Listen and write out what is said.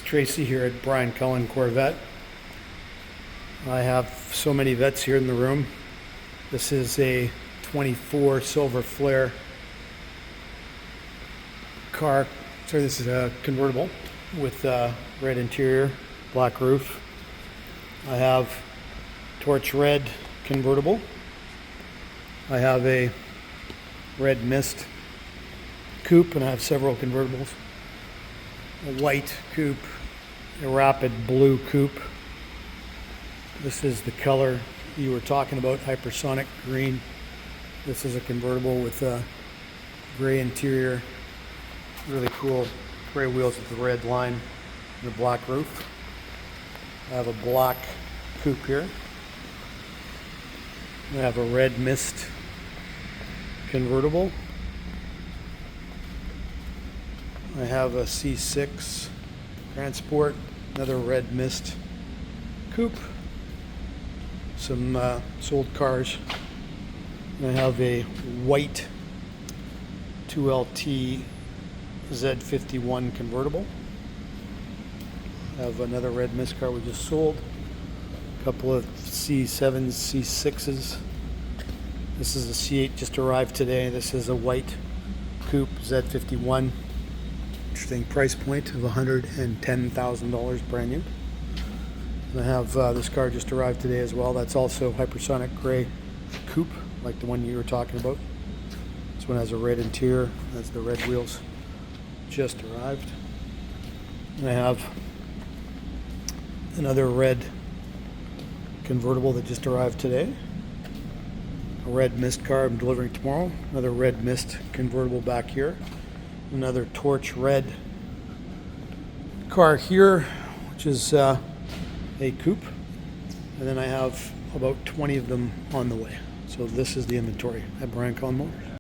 Tracy here at Cullen Corvette. I have so many vets here in the room. This is a 24 Silver Flare car. Sorry, this is a convertible with red interior, black roof. I have torch red convertible. I have a red mist coupe, and I have several convertibles. A white coupe, a rapid blue coupe. This is the color you were talking about, hypersonic green. This is a convertible with a gray interior, really cool gray wheels with the red line and the black roof. I have a black coupe here. I have a red mist convertible. I have a C6 Transport, another red mist coupe, some sold cars. And I have a white 2LT Z51 convertible. I have another red mist car we just sold. A couple of C7s, C6s. This is a C8 just arrived today. This is a white coupe Z51. Interesting price point of $110,000 brand new. And I have this car just arrived today as well. That's also hypersonic gray coupe, like the one you were talking about. This one has a red interior. That's the red wheels. Just arrived. And I have another red convertible that just arrived today. A red mist car I'm delivering tomorrow. Another red mist convertible back here. Another torch red car here, which is a coupe. And then I have about 20 of them on the way. So this is the inventory at Cullen Motors.